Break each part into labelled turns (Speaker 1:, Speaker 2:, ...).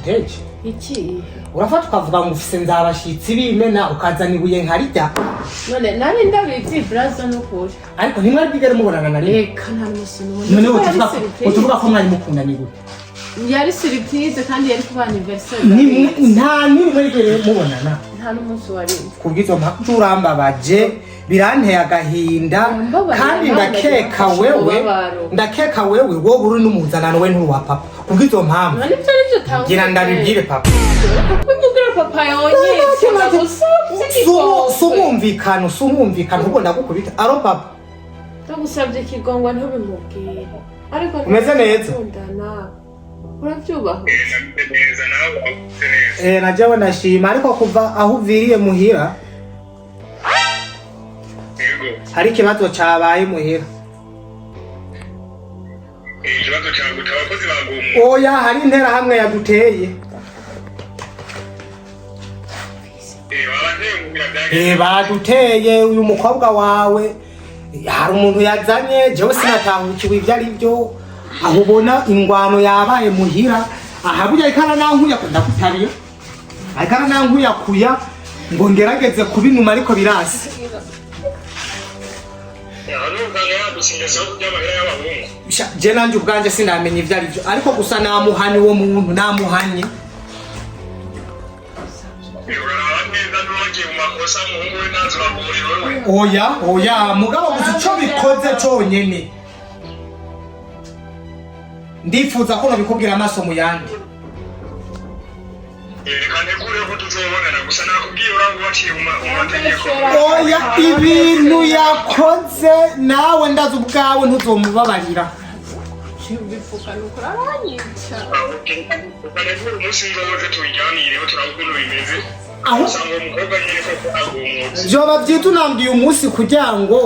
Speaker 1: naguteje
Speaker 2: iki
Speaker 1: urafata ukavuga ngo ufise nzabashitsi bimena ukazana ibuye nkarijya
Speaker 2: none nari ndabivyi braza n'ukuri
Speaker 1: ariko ntimwari bwigere mubonana na rimwe
Speaker 2: reka nta n'umusino
Speaker 1: none utuvuga ko mwari mukundana gute
Speaker 2: yari surprise kandi yari kuba anniversaire
Speaker 1: nta nimwe bwigere mubonana
Speaker 2: nta n'umunsi wari
Speaker 1: kubwizo mpaka urambabaje biranteye agahinda kandi ndakeka wewe wowe uri n'umuzanano we nturi wa papa kubwizo mpamvu
Speaker 2: none byo nivyo tangu
Speaker 1: ngira ndabibwire papa
Speaker 2: kunyugira papa yonye
Speaker 1: sumumvikano ubwo ndagukubita aro papa
Speaker 2: ndagusabye ikigongwa ntubimubwire ariko
Speaker 1: umeze neza
Speaker 2: uravyubaho
Speaker 1: najewe nashima ariko kuva aho uviriye muhira hari ikibazo cabaye muhira
Speaker 3: ikibazo cyawe abakozi bagumwe
Speaker 1: oya hari intera hamwe yaduteye baduteye uyu mukobwa wawe hari umuntu yazanye jewe sinatahukiwe ivyo ari byo aho ubona ingwano yabaye muhira aha burya ikara nankuya ndakutabira ikara nankuya kuya ngo ngerageze kubinuma ariko birasi je nanje ubwanje sinamenye ivyo ari byo ariko gusa namuhanye uwo muntu namuhanye oya mugabo gusa ico bikoze conyene ndifuza ko nabikubwira amaso mu yandi oya ibintu yakoze nawe ndazi ubwawe ntuzomubabarira vyoba vyita unambwiye umunsi kugira ngo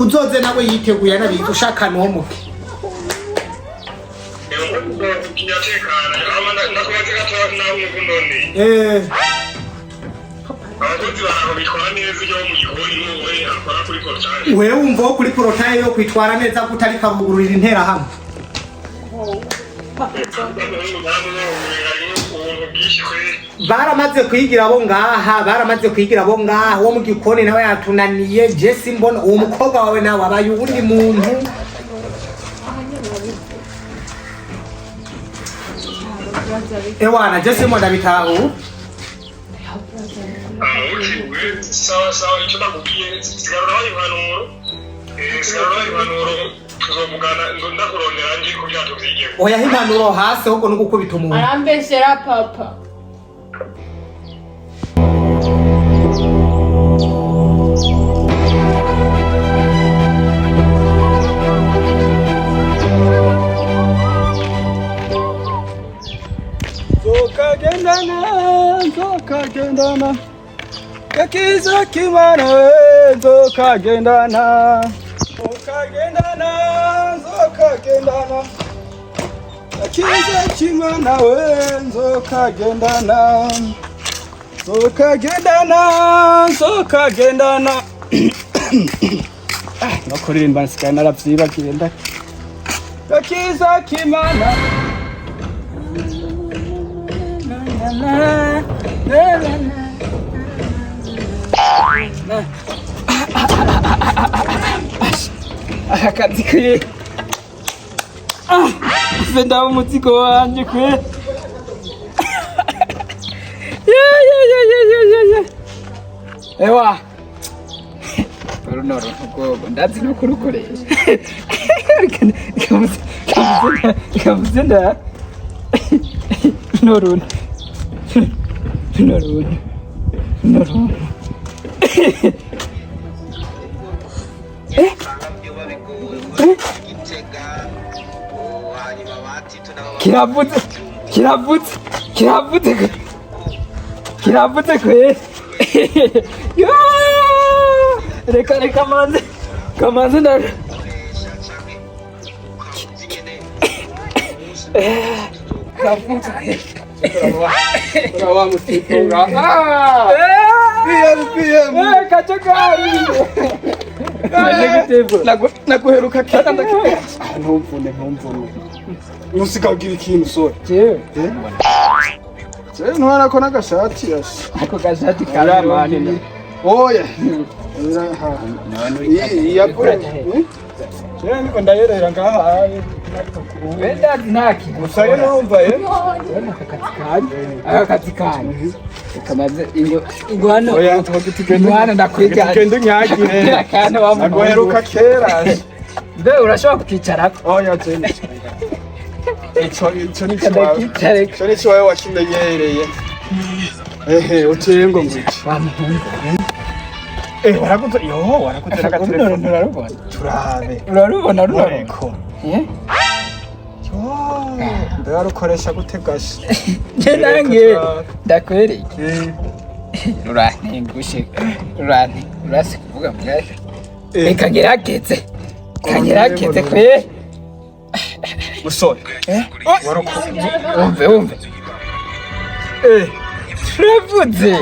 Speaker 1: uzoze nawe yiteguye anabika ushaka nomuke wewe wumva wo kuri porotaye yo kwitwara neza kutari kavugururira intera hamwe baramaze kwigira abo ngaha wo mu gikoni nawe yatunaniye Jesse mbona uwo mukobwa wawe nawe abaye uwundi muntu ewana Jesse mbona bitahu
Speaker 3: sawa icyo nakubwiye sigarura impanuro tuzomugana ndakurondera nje kugira tuvyige
Speaker 1: oya impanuro hasi ahubwo no gukubita umuntu
Speaker 2: arambesera papa
Speaker 4: Zokagendana Kakiza kimana zokagendana Kakiza kimana zokagendana no kurimba nsigaye naravyibagiye nda Kakiza kimana akazi kwe fenda umuzigo wanje kwe ewa runoro nkugo ndazi no kurukoresha kamuze nda norun kirabutse kwe reka kamanze nda kirabutse Kawa mutipura. PM. Kachakari. Nakuheruka kera ndakibera. Ntumvune. Musikagira ikintu sore.
Speaker 5: Je ntwara ko n'agashati yasha.
Speaker 4: ako gashati karamani
Speaker 5: Oya. Yapure. Je niko ndayerera ngaha.
Speaker 4: wenda naki
Speaker 5: Musaye numva
Speaker 4: aka katikani kamaze ingwano
Speaker 5: Oya tugitugende.
Speaker 4: ingwano ndakwiga
Speaker 5: Tugende nyagire.
Speaker 4: kana wa
Speaker 5: Agoheruka kera.
Speaker 4: mbe urashobora kukicarako
Speaker 5: Oya je. Ico ni
Speaker 4: ndakicare
Speaker 5: Ico ni cyo wakimenyereye. Ehe ucengo ngwici.
Speaker 4: bamuhungu
Speaker 5: Warakuze warakuze n'agaterefone.
Speaker 4: urarubona
Speaker 5: Turabe.
Speaker 4: urarubona
Speaker 5: Ariko.
Speaker 4: eh
Speaker 5: Ndarukoresha gute gashi?
Speaker 4: je nange ndakwereye urantengushe urasi kuvuga mwaje reka gerageze kagerageze kwe
Speaker 5: Musore. Warakuze.
Speaker 4: umve turavuze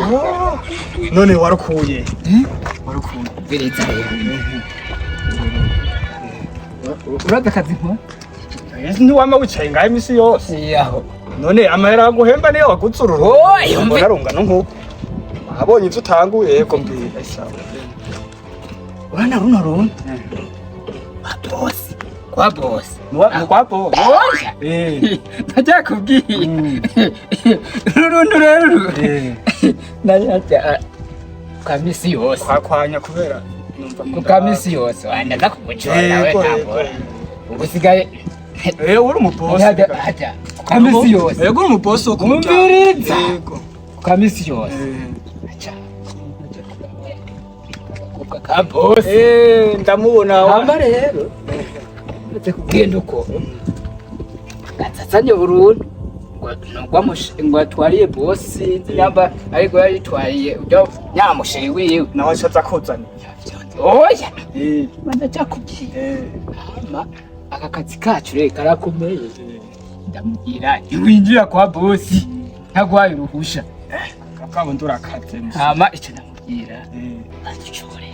Speaker 5: None warakuye. Warakuye.
Speaker 4: biriza rero uraza akazi nkora
Speaker 5: Ntiwama wicaye ngaho imisi yose.
Speaker 4: yaho
Speaker 5: None amahera aguhemba niyo wagutsurura.
Speaker 4: oya
Speaker 5: Mbona arungana nk'uko. Abonye ivyo utanguye yego mbwira isawa.
Speaker 4: urana runo kwa boss
Speaker 5: Mwapo.
Speaker 4: oya ntajya kubwiye runtu rero najya kwa misi yose
Speaker 5: Kwakwanya kubera numva
Speaker 4: ku ka misi yose wandaza kumucora nawe
Speaker 5: Yego,
Speaker 4: ntabwo
Speaker 5: yego.
Speaker 4: ugusigaye
Speaker 5: uri umubosi.
Speaker 4: hajya ku ka misi yose
Speaker 5: Yego uri umubosi wo
Speaker 4: umviriza
Speaker 5: Yego.
Speaker 4: ku ka misi yose acha ku ka boss
Speaker 5: Ndamubona
Speaker 4: hamba rero ndetse kugenda uko gatsatanye burundu ngo atwariye bosi nyamba ariko yaritwariye ujya nyamushiri wiwe
Speaker 5: nawe ashatse akuzana.
Speaker 4: oya bandaja kubwira hama aka kazi kacu rero karakomeye ndamubwira ntiwinjira kwa bosi ntagwaye uruhusha
Speaker 5: Kakabo ndurakaze.
Speaker 4: hama icyo ndamubwira agicore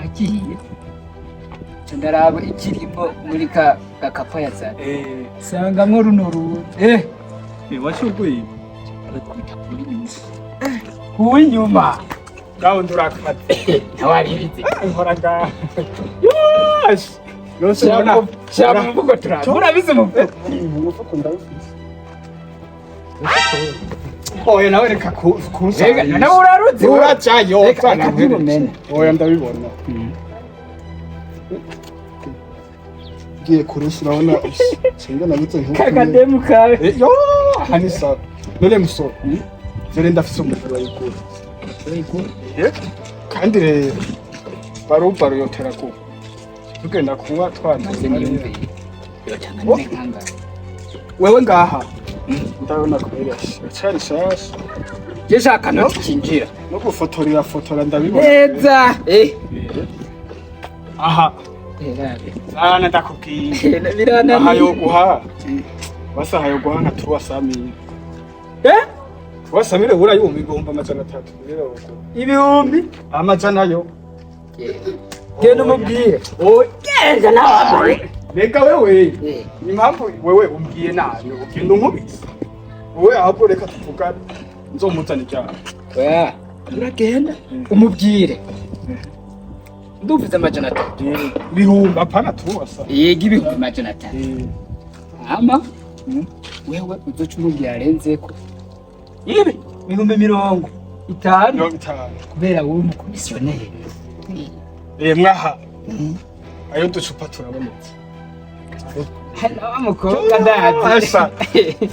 Speaker 4: agiye ndaraba ikirimo muri ka gakapa yazanye sangamwo runo rundi
Speaker 5: Washuguye.
Speaker 4: kuw'inyuma
Speaker 5: Gaho ndurakaze.
Speaker 4: ntawaribize
Speaker 5: Nkora ngaho. Yes. Yose ubona.
Speaker 4: shaka mvugo turaba murabize mvugo
Speaker 5: Umufuko ndawufise. Oya nawe reka kusa.
Speaker 4: rega nawe uraruzi
Speaker 5: Uracayo.
Speaker 4: reka ntibumene
Speaker 5: Oya ndabibona. Giye kurusi urabona singa nabitse nk'uko.
Speaker 4: kagademu kawe
Speaker 5: Yo, hanisa. None musoro. Jere ndafise umufuro wayikura. Kandi rero barupa ruyotera ku. Tugenda kunywa twanze
Speaker 4: niyumve yotanga nkanga
Speaker 5: wewe ngaha. Ndabona kubera cyari shasha.
Speaker 4: je shaka no kinjira
Speaker 5: No gufotorera fotora ndabibona.
Speaker 4: neza
Speaker 5: Aha.
Speaker 4: erabe
Speaker 5: Sana ndakubwiye.
Speaker 4: birana
Speaker 5: Aha yo guha. Basa hayo guha nka tuwa samira. Wasamire bura yumva igomba amajana 3 rero.
Speaker 4: ibihumbi
Speaker 5: Amajana yo.
Speaker 4: genda umubwire genda nawe
Speaker 5: Reka wewe. Impamvu wewe umbwiye nabi ugenda unkubise. Wowe ahubwo reka tuvugane. Nzomuzana icyaha.
Speaker 4: oya uragenda umubwire nduvuze amajana 3
Speaker 5: Bihumba apana tuwasa.
Speaker 4: yega ibihumbi amajana 3 ama wewe uzoca umubwira arenzeko ibi ibihumbi 50
Speaker 5: 5.
Speaker 4: kubera wowe umukomisiyoneri
Speaker 5: Mwaha. Ayo ducupa turabonetse.
Speaker 4: wa mukobwa ndazi
Speaker 5: Asa.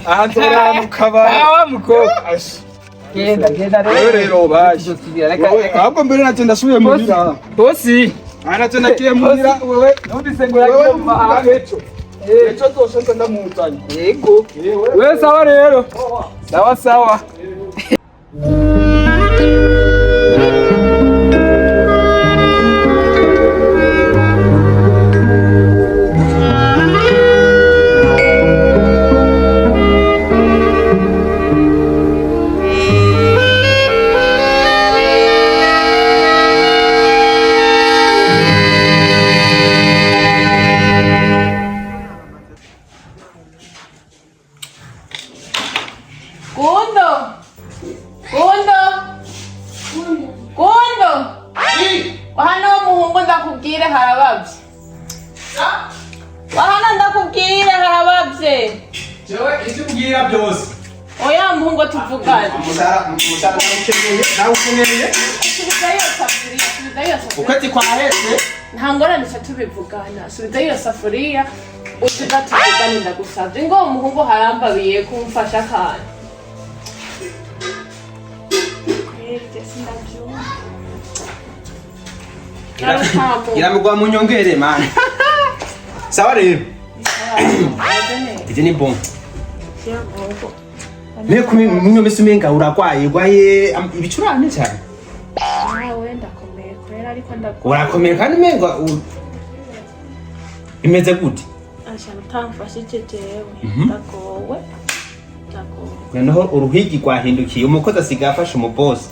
Speaker 5: Aha nzera mu kabari.
Speaker 4: wa mukobwa
Speaker 5: Asa.
Speaker 4: genda
Speaker 5: Wewe rero baje. Wewe ahubwo mbere naje ndasubiye muhira.
Speaker 4: bosi
Speaker 5: Naje nagiye muhira wewe.
Speaker 4: numvise ngo
Speaker 5: Wewe
Speaker 4: yagiye
Speaker 5: mvuga
Speaker 4: mu
Speaker 5: ejo. Ejo zose nza ndamuzanye.
Speaker 4: yego
Speaker 5: Wewe.
Speaker 4: wewe sawa rero sawa sawa
Speaker 2: ndakubwire harabavye. Wahana ndakubwire harabavye.
Speaker 1: Jewe ivyubwira byose.
Speaker 2: Oya muhungu tuvugane.
Speaker 1: Musara nawukeneye.
Speaker 2: Subiza iyo safuriya.
Speaker 1: Ukwezi kwaheze.
Speaker 2: Nta ngorane ca tubivugana. Subiza iyo safuriya. Utuza tuvugane ndagusavye. Ngo umuhungu harambabiye kumfasha kandi.
Speaker 1: Iramugwa mu nyongere man. Sawa rero. Ije ni bon. Me kumi munyo mesumenga urakwaye gwaye ibicurane cyane.
Speaker 2: Wenda komeye kwera ariko ndakora.
Speaker 1: Urakomeye kandi menga imeze gute?
Speaker 2: Ashaka utamfashe jejewe. Ndagowe.
Speaker 1: Noneho uruhigi rwahindukiye umukozi asigaye afashe umubosi.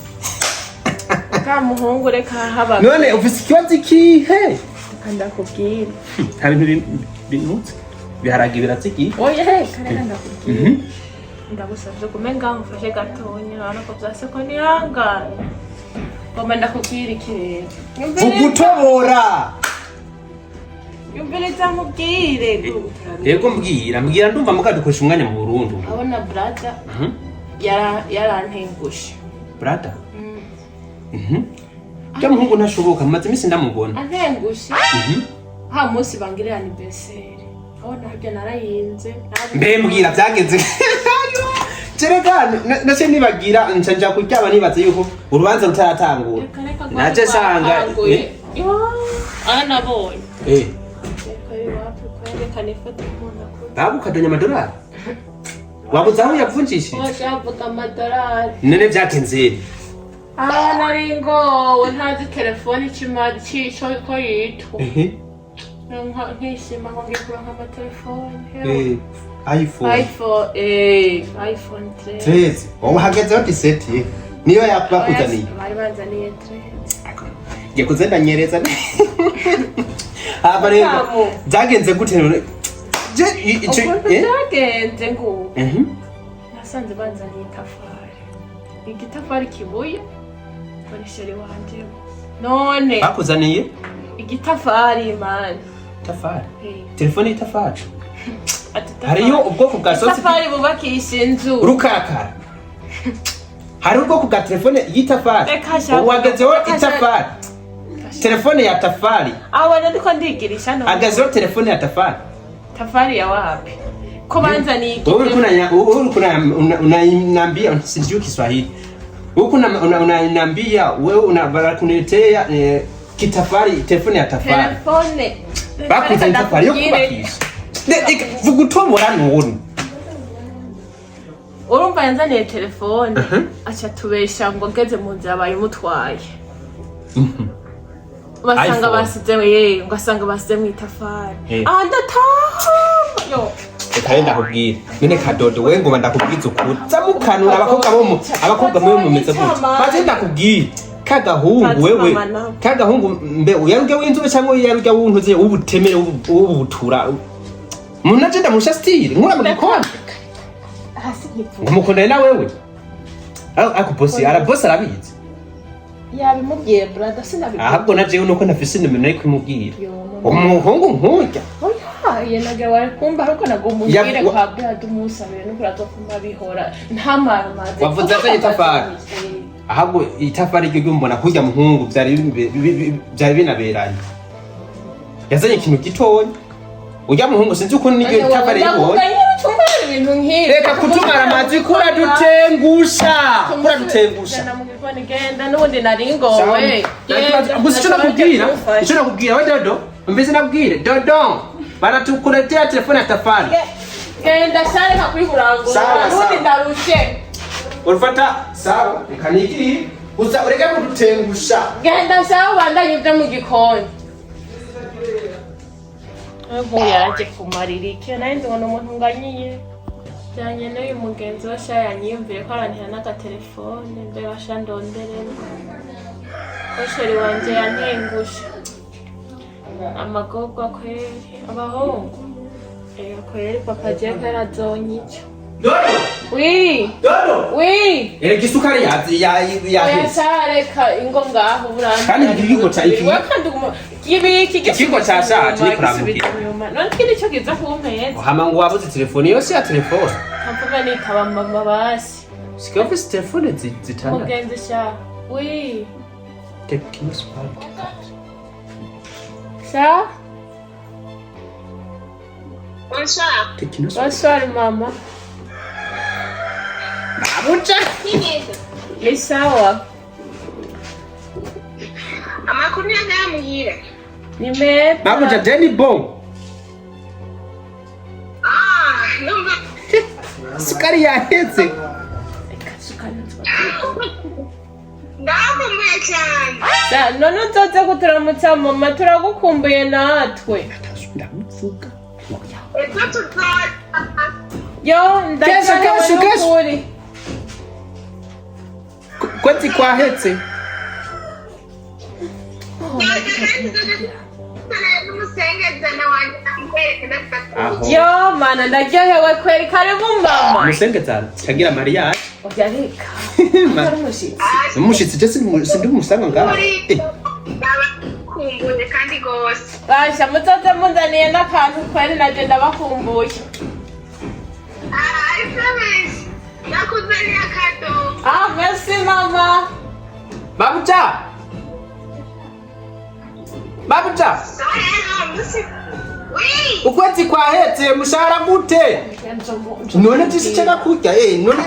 Speaker 2: Ka muhungu reka haba.
Speaker 1: None ufise ikibazo kihe?
Speaker 2: Ndakubwira.
Speaker 1: Nta bintu binutse biharage biratiki.
Speaker 2: Oya he karera ndakubwira. Ndagusavye kumenga mfashe gatonya urabona ko vyase ko nihangana. Ngomba ndakubwira iki rero.
Speaker 1: Ugutobora.
Speaker 2: Yumbere zamubwire.
Speaker 1: Yego mbwira ndumva mukadukoresha umwanya mu Burundi.
Speaker 2: Abona brother. Yarantengushe.
Speaker 1: Brother? Muhungu ntashoboka maze imisi ndamubona.
Speaker 2: Antengushe. Ha musi bangirira anniversaire. Abona habya narayinze.
Speaker 1: Mbe mbwira byagenze. Cereka nace nibagira nca kuryaba nibaze yuko urubanza rutaratangura. Naje sanga
Speaker 2: ana boy.
Speaker 1: Babukadanya amadolari. Wabuze aho yavunjishije?
Speaker 2: Washavuga amadolari.
Speaker 1: None byagenze.
Speaker 2: Naringo ntazi telefone cyo ko yitwa. Nkishima ngo ngikura nk'amatelefone. iPhone 13.
Speaker 1: Wowe hagezeho diseti niyo yakubakuzaniye.
Speaker 2: Bari banzaniye 13.
Speaker 1: Ngiye kuzenda nyereza. Aba rero byagenze gute none?
Speaker 2: Byagenze ngo. Nasanze banzaniye itafari. Igitafari kibuye. Koresheri wanje. None.
Speaker 1: Bakuzaniye?
Speaker 2: Igitafari man.
Speaker 1: Tafari. Telefone itafari. Hariyo ubwoko bwa sosi.
Speaker 2: Itafari bubakisha inzu.
Speaker 1: Rukakara. Hari ubwoko bwa telefone y'itafari. Wagezeho itafari. Telefone ya tafari.
Speaker 2: Awana ndiko ndigirisha no.
Speaker 1: Agazeho telefone ya tafari.
Speaker 2: Tafari ya wapi? Ko banzaniye iki?
Speaker 1: Wewe unaniambia sijui Kiswahili. Huko unaniambia wewe unabarakunetea kitafari telefone ya tafari.
Speaker 2: Telefone.
Speaker 1: Bakuza itafari yo kubakisha. Vugutobora none.
Speaker 2: Urumva yanzaniye telefone acha tubesha ngo ngeze mu nzira bayimutwaye. Basanga basize ngasanga basize mu itafari. Ndataha. Yo.
Speaker 1: Ekaenda kubwira. None kadodo we ngoma ndakubwiza ukuri. Zamukanura abakobwa mwe mumeze gute. Baje ndakubwira. Kagahungu wewe. Kagahungu mbe uyaruge w'inzobe cyangwa uyaruge w'untuze ubutemere ububutura. Munaje ndamusha style nkura mu gikoni.
Speaker 2: Hasi nkivu.
Speaker 1: Ngumukunda na wewe. Ako bosi arabosi arabizi.
Speaker 2: Yabimubwiye brother sinabivuga.
Speaker 1: Ahubwo naje nuko nafise nimero nari kumubwira. Umuhungu nkujya.
Speaker 2: Yenage wari kumba ariko nagomugire kwa brother umusabire no kurato kuma bihora ntamamaze.
Speaker 1: Wavuze ko itafari. Ahubwo itafari ryo mbona kujya muhungu byari binaberanye. Yazanye ikintu gitonya. Ujya muhungu sinzi uko niryo itafari ribonye. Reka kutumara amazi kura dutengusha. Kura dutengusha.
Speaker 2: Genda nundi naringowe.
Speaker 1: Gusa icyo nakubwira we dodo. Mbese nabwire dodo. Baratukuletea telefone ya tafari.
Speaker 2: Genda sare kakwihurangura. Nundi ndarushe.
Speaker 1: Urufata sawa kaniki gusa ureke kudutengusha.
Speaker 2: Genda sawa bandanye byo mu gikoni. Abo yaje kumaririke nandi ngono umuntu nganyiye. Cyanye n'uyu mugenzi wa yanyiyumvire ko arantira n'agatelefone mbe bashandondere. Basheri wanje yantengusha. Amagorwa kweri abahungu. Kweri papa je karazonyica.
Speaker 1: Dodo.
Speaker 2: Oui.
Speaker 1: Dodo.
Speaker 2: Oui.
Speaker 1: Gisukari ya.
Speaker 2: Yasareka ingo ngaho buranda.
Speaker 1: Kandi ngibiko cha iki.
Speaker 2: Wakandi
Speaker 6: Ikigo cyashaje ni kuramukira.
Speaker 2: None kindi cyo kiza kumpeza.
Speaker 6: Hama ngo wabuze telefone yose ya telefone.
Speaker 2: Mpamvu nitaba mama basi.
Speaker 6: Sika ufise telefone zitanda.
Speaker 2: Mugenzi sha. Oui.
Speaker 6: Tecno Spark.
Speaker 2: Ça?
Speaker 3: Bonsoir.
Speaker 6: Tecno Spark.
Speaker 2: Bonsoir mama.
Speaker 6: Babuja.
Speaker 2: Ni sawa.
Speaker 3: Amakuru yagamuhira.
Speaker 2: Ni meza.
Speaker 6: Babuja Jenny Bomb.
Speaker 3: Numva.
Speaker 6: Sukari yahetse.
Speaker 3: Ndakumbuye cyane.
Speaker 2: Sa none uzoze kuturamutsa mama turagukumbuye natwe.
Speaker 6: Ndamuvuga.
Speaker 3: Ejo tuzoza.
Speaker 2: Yo
Speaker 6: Kesho.
Speaker 2: ndakuri.
Speaker 6: Kwati kwahetse. Aho.
Speaker 2: Yo mana ndaryohewe kweri karibu mama.
Speaker 6: Musengezana. Kagira Maria.
Speaker 2: Oya reka. Karamushitsi.
Speaker 6: Umushitsi je sindi umusanga ngaha.
Speaker 3: Kumbuye kandi gose.
Speaker 2: Basha muzoze munzaniye n'akantu kweri naje ndabakumbuye.
Speaker 3: I promise. Nakuzaniye akato.
Speaker 2: Merci mama.
Speaker 6: Babuja. Babuja.
Speaker 3: Oui.
Speaker 6: Ukwezi kwahetse mushahara gute? None tisichaka kurya none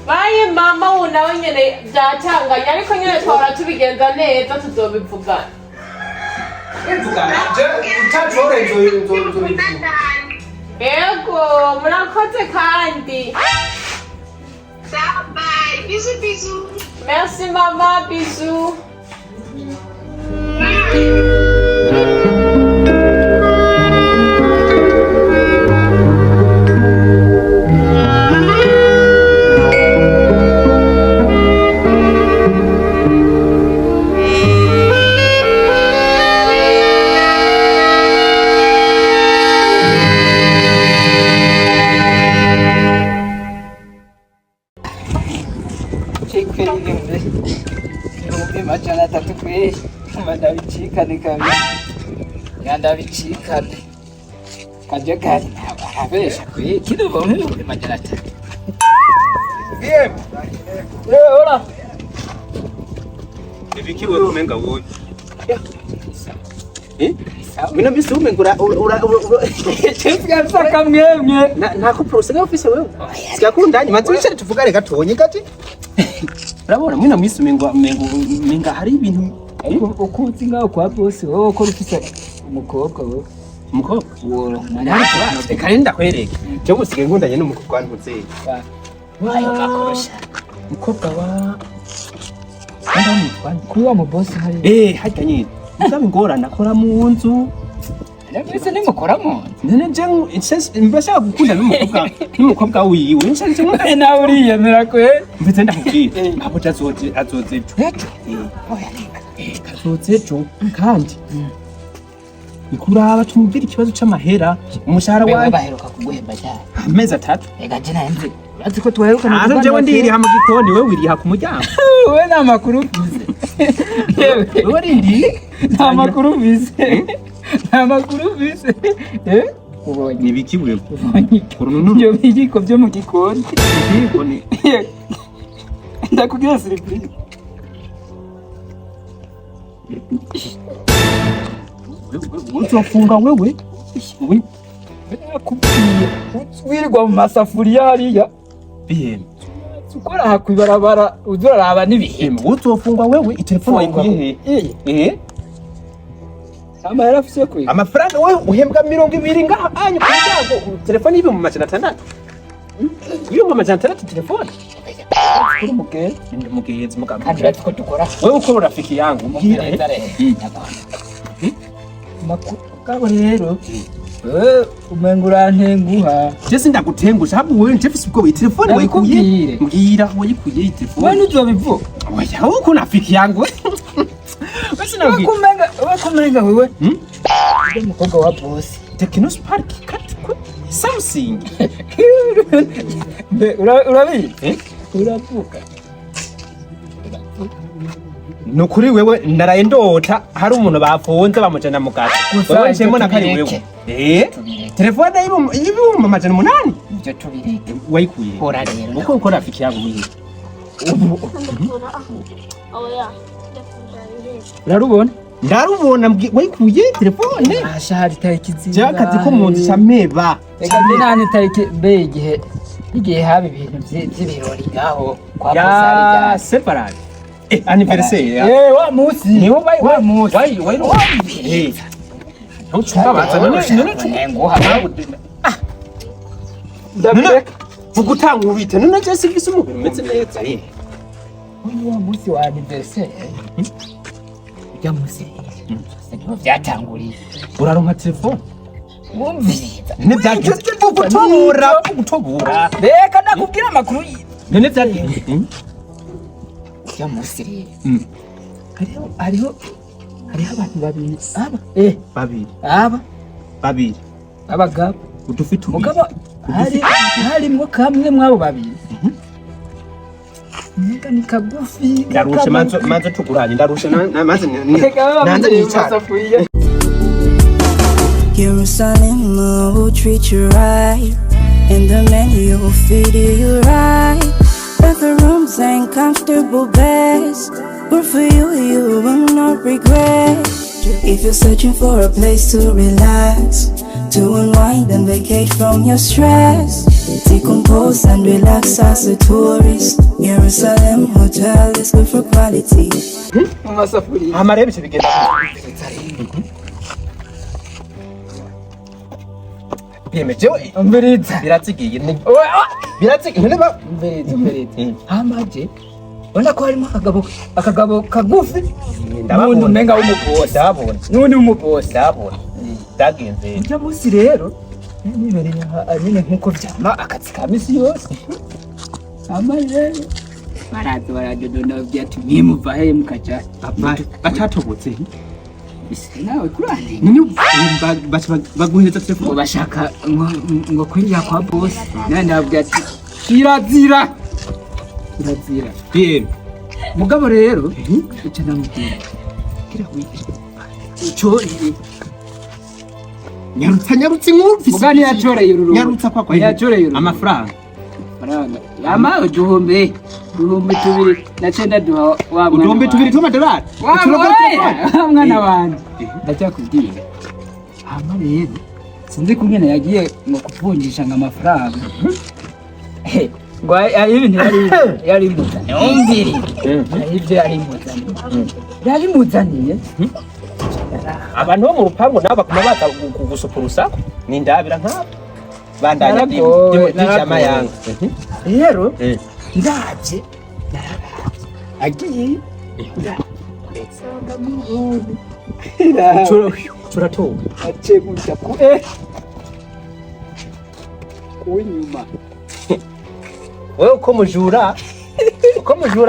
Speaker 2: Bayi mama unawe nyene byatanganye ariko nyene twara tubigenza neza tuzobivugana.
Speaker 6: Evugana je utatore nzo.
Speaker 2: Ego murakoze kandi.
Speaker 3: Bye. Bisous.
Speaker 2: Merci mama, bisous.
Speaker 4: Majana tatu kweli mandabicikane kabisa yandabicikane kaje kari abesha kweli kidogo mwe majana tatu
Speaker 5: Bien. Hola.
Speaker 6: Ibikiwe kumenga wowe. Mina bisi umengura
Speaker 4: Chefika saka mwemwe
Speaker 6: nako process office wewe. Sikakundanye matwisha tuvugane gatonye gati. Urabona mwina mwisi menga hari ibintu
Speaker 4: ukuzi ngaho kwa boss wowe ko rufise umukobwa wowe
Speaker 6: umukobwa
Speaker 4: wowe
Speaker 6: reka nenda kwereke cyo busige ngundanye n'umukobwa wantutse
Speaker 4: wayo makorosha
Speaker 6: umukobwa wa
Speaker 4: kuba mu boss hari
Speaker 6: hajya nyine ndabe ngorana akora mu nzu
Speaker 4: Nabese nimukora mu
Speaker 6: nene je mbashaka gukunda n'umukobwa wiwe nshanje
Speaker 4: nzu nawe uriyemera kwe
Speaker 6: mbize ndakubwira abo azoze kazozejo kandi ikuraba tumubwira ikibazo c'amahera umushahara wawe
Speaker 4: baheruka kuguhemba cyane
Speaker 6: amezi 3
Speaker 4: ega je nanje urazi ko twaherukana
Speaker 6: aho jewe ndiriha mu gikoni wewe wiriha ku muryango
Speaker 4: we nta makuru ufise
Speaker 6: wewe rindi
Speaker 4: nta makuru ufise nta makuru ufise ubonye
Speaker 6: nibiki wewe
Speaker 4: ibyo bigiko byo mu gikoni
Speaker 6: igikoni
Speaker 4: ndakubwira surprise
Speaker 6: uzofunga wewe
Speaker 4: wirirwa mu masafuriya hariya
Speaker 6: bihema
Speaker 4: ukora aha kwibarabara uzoraba n'ibihema
Speaker 6: uzofunga wewe itelefone wayikuye he
Speaker 4: amahera afise kwe
Speaker 6: amafaranga wewe uhembwa 200 ngaha anyu kugira telefone ibe mu majana 6 iyo mu majana 6 telefone
Speaker 4: kuri mugere
Speaker 6: ndi mugenzi mugabo
Speaker 4: kandi urazi ko dukora
Speaker 6: wewe uko rafiki yangu mbwira
Speaker 4: makuru rero umenga urantenguha
Speaker 6: je sindagutengusha habwo wewe nje fise ubwo telefone wayikuye mbwira wayikuye telefone
Speaker 4: wewe nuzobivuga
Speaker 6: oya uko rafiki yangu basi nabwi
Speaker 4: wakumenga wewe umukobwa wa boss
Speaker 6: Tecno Spark katko Samsung
Speaker 4: urabizi uravuka
Speaker 6: nukuri wewe naraye ndota hari umuntu bafunze bamujana mu gace wewe nshemo nakari wewe telefone y'ibihumbi amajana 8
Speaker 4: ibyo tubireke
Speaker 6: wayikuye
Speaker 4: hora rero
Speaker 6: uko ukora rafiki yangu mwiza urarubona ndarubona wayikuye telefone
Speaker 4: ashari tariki nziza
Speaker 6: cyakazi ko munzu cameba
Speaker 4: reka nani tariki be igihe haba ibintu by'ibirori ngaho kwa
Speaker 6: ya separate anniversaire
Speaker 4: wa musi ni wa musi
Speaker 6: wai ntucunga baza none
Speaker 4: ngo hababude
Speaker 6: ndabireka vugutanga ubita none je sivise umubiri umeze neza yini
Speaker 4: uyu wa musi wa anniversaire ya musi niho byatanguriye
Speaker 6: uraronka telefone
Speaker 4: wumviriza
Speaker 6: none byagize gutobura
Speaker 4: reka nakubwira amakuru
Speaker 6: none byagize
Speaker 4: ya musi hariho abantu babiri babiri abagabo
Speaker 6: udufite
Speaker 4: umugabo harimwo kamwe mwabo babiri nega ni kagufi
Speaker 6: ndarushe manzo tuguranye ndarushe maze nanze nicara
Speaker 7: Jerusalem will treat you right, and the menu will feed you right. But the rooms ain't comfortable beds, but for you, you will not regret. If you're searching for a place to relax, to unwind and vacate from your stress, decompose and relax as a tourist. Jerusalem Hotel is good for quality.
Speaker 6: amarebe bigenda biyemejewe
Speaker 4: umviriza
Speaker 6: biratsigiye biratsigiye
Speaker 4: umviriza amaje ubona ko harimo akagabo kagufi n'undi umenga w'umubosi
Speaker 6: ndabona
Speaker 4: n'undi w'umubosi
Speaker 6: ndabona ndagenze
Speaker 4: ujya munsi rero nibereye nyine nk'uko byama akazi ka misi yose amaje baradodona byatumye muva he mukaja
Speaker 6: batatobotse
Speaker 4: nawe kurane
Speaker 6: nini baguhereza telefone
Speaker 4: bashaka ngo kwinjira kwa boss nani nabwira ati kirazira
Speaker 6: bien
Speaker 4: mugabo rero uca namubwira kira wiki ucoreye
Speaker 6: nyarutse nk'ufise
Speaker 4: mugani yacoreye ururu
Speaker 6: nyarutsa kwa
Speaker 4: yacoreye ururu
Speaker 6: amafaranga
Speaker 4: yama uduhombe tubiri na cenda duha wa mwana
Speaker 6: uduhombe tubiri tw'amadolari
Speaker 4: mwana wanje ndacyakubwira hama rero sinzi kungene yagiye ngo kuvunjisha ngo amafaranga ngo ibintu yari imuzaniye umbiri ibyo yari imuzaniye
Speaker 6: abantu bo mu rupangu nabo bakuma baza gusupurusa ni ndabira nk'abo bandanya n'ijama yanga
Speaker 4: rero ndaje agiye
Speaker 6: turatoba
Speaker 4: acheguza kunyuma
Speaker 6: wewe uko mujura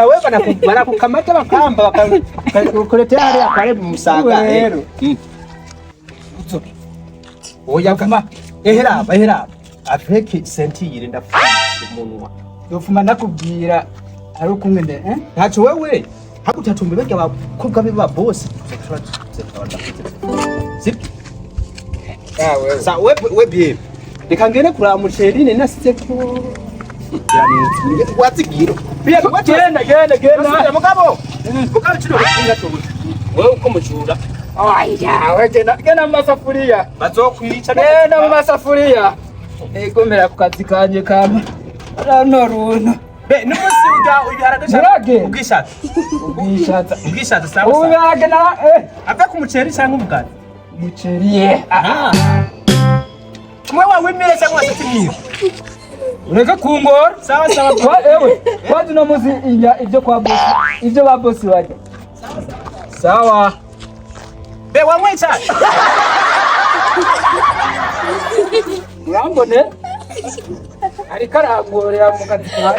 Speaker 6: wewe banakukamata bakamba bakakuletea hali akare musaga
Speaker 4: rero
Speaker 6: oya kama ehera afeke senti yirinda umunwa
Speaker 4: yofuma ndakubwira ari ukungene
Speaker 6: ntacho wewe hakutatumbe bajya bakobwa be ba boss zip
Speaker 4: wewe
Speaker 6: sa we bien reka ngene kura mucerine nasitse ko watsigira bien genda mugabo kino kinga cyo wewe uko mujura
Speaker 4: aya wegena masafuriya
Speaker 6: bazokwica
Speaker 4: genda mu masafuriya egomera ku kazi kanje kama rano runo
Speaker 6: be n'umusi ubiharage ubwishatse sawa
Speaker 4: ubirage na
Speaker 6: ava ku muceri cyangwa umugati
Speaker 4: muceri
Speaker 6: mwe wawimire cyangwa wasatimiye
Speaker 4: ureka kungora
Speaker 6: sawa
Speaker 4: ewe wazi no muzi ibyo kwa boss ibyo ba boss wajya sawa
Speaker 6: be wamwe cyane
Speaker 4: urambone ariko arangorera mu kazi kawe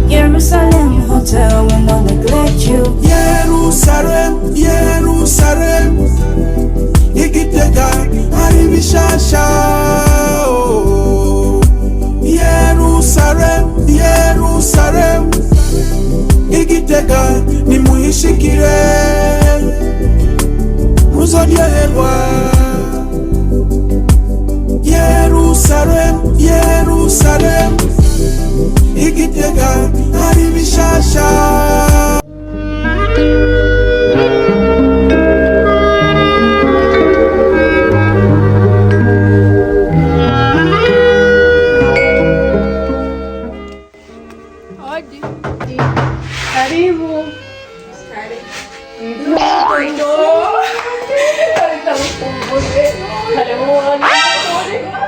Speaker 7: Jerusalem Hotel will not neglect you.
Speaker 8: Jerusalem Igitega hari bishasha Jerusalem Igitega igitega nimuhishikire muzoryoherwa Yerusalemu Yerusalemu igitega hari bishasha
Speaker 2: Karibu. Karibu. Karibu.